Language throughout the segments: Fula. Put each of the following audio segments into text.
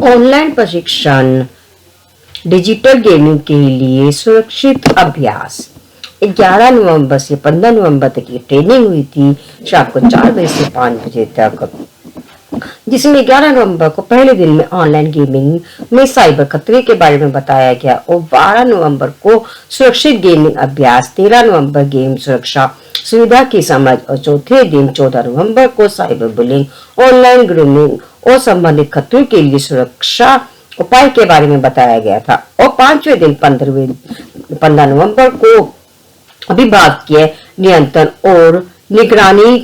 ऑनलाइन प्रशिक्षण digital gaming के लिए सुरक्षित अभ्यास। 11 नवंबर से 15 नवंबर तक की ट्रेनिंग हुई थी, शाम को 4 बजे से 5 बजे तक, जिसमें 11 नवंबर को पहले दिन में ऑनलाइन गेमिंग में साइबर खतरे के बारे में बताया गया और 12 नवंबर को सुरक्षित गेमिंग अभ्यास, 13 नवंबर गेम सुरक्षा सुविधा की समझ और चौथे दिन 14 नवंबर को साइबर बुलिंग, ऑनलाइन ग्रूमिंग और संबंधित खतरों के लिए सुरक्षा उपाय के बारे में बताया गया था। और 5वें दिन 15 नवंबर को अभिभावकीय नियंत्रण और निगरानी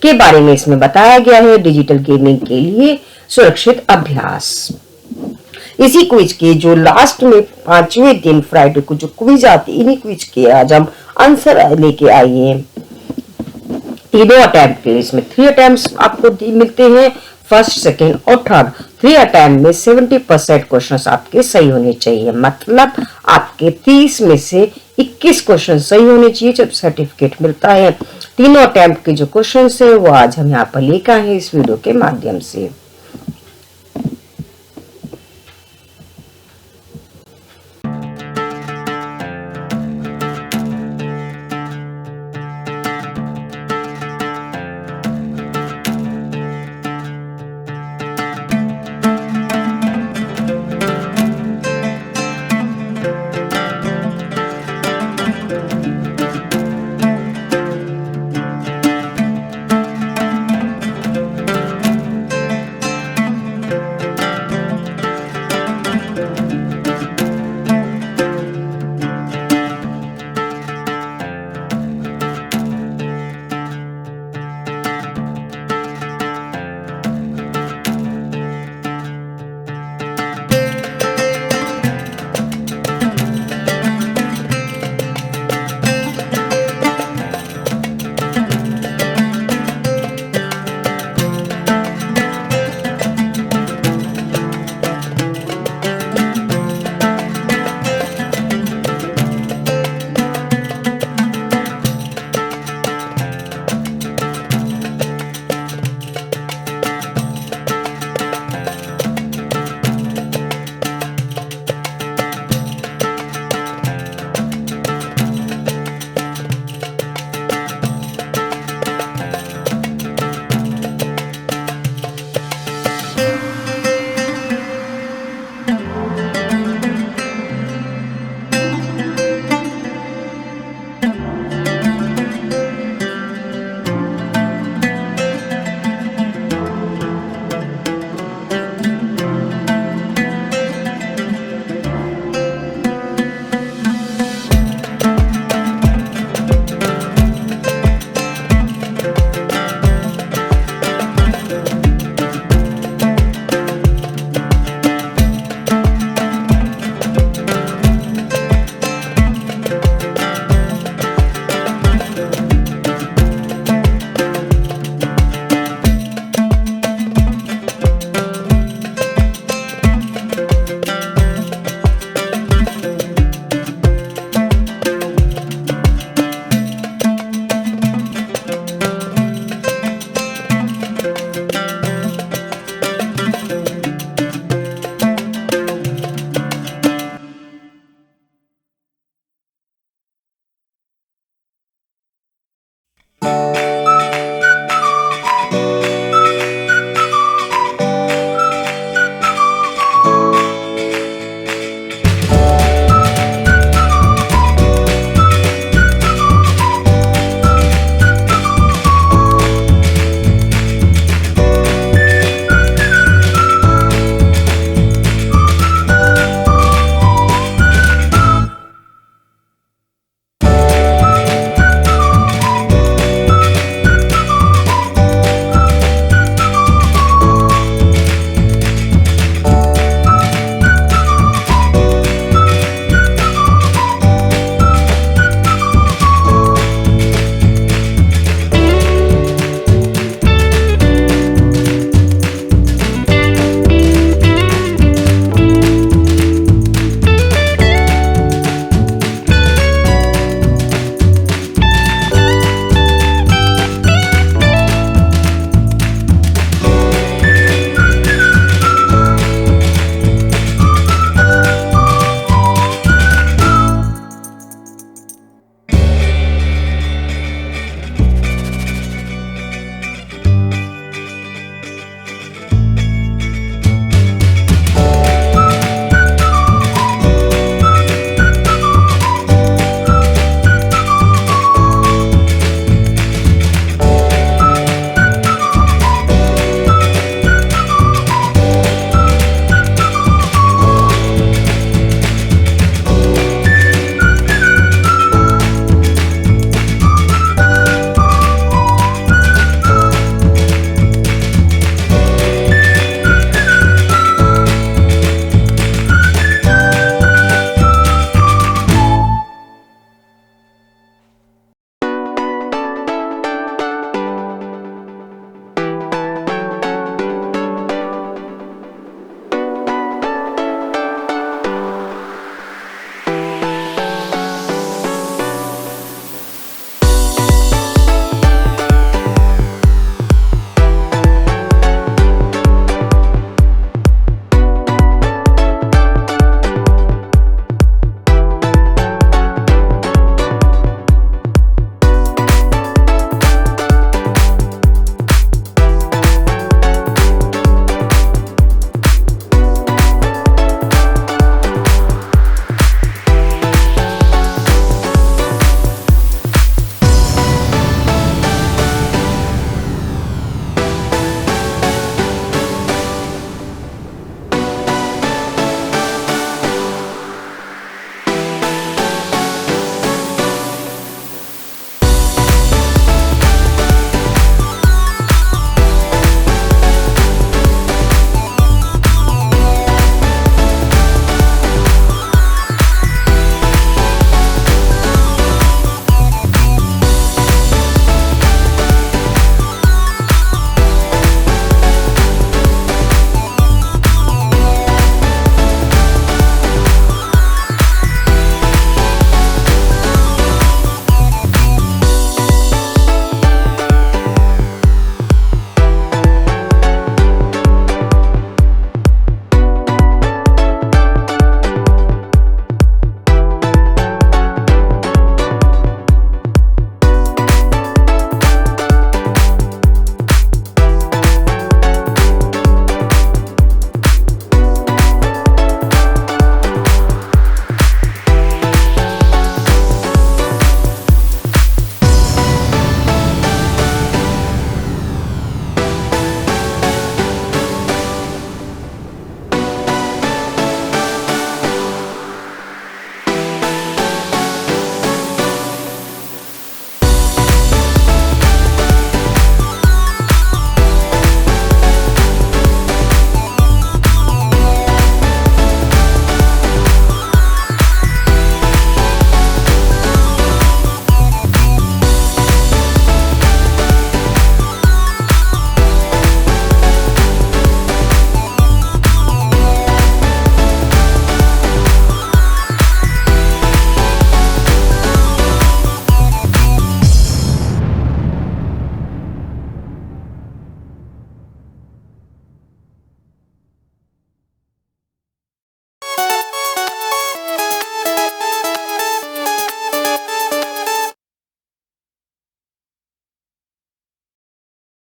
के बारे में इसमें बताया गया है। डिजिटल गेमिंग के लिए सुरक्षित अभ्यास। इसी क्विज के जो लास्ट में 5वें दिन फ्राइडे को जो क्विज आती, इन्हीं क्विज के आज हम आंसर लेके आए हैं। तीनों अटेम्प्ट के लिए इसमें 3 अटेम्प्ट्स आपको मिलते हैं, फर्स्ट, सेकंड और थर्ड। 3 अटेम्प्ट में 70% क्वेश्चंस आपके सही होने चाहिए, मतलब आपके 30 में से 21 क्वेश्चन सही होने चाहिए जब सर्टिफिकेट मिलता है। तीनों अटेम्प्ट के जो क्वेश्चन है वो आज हम यहाँ पर लेकर आए हैं इस वीडियो के माध्यम से।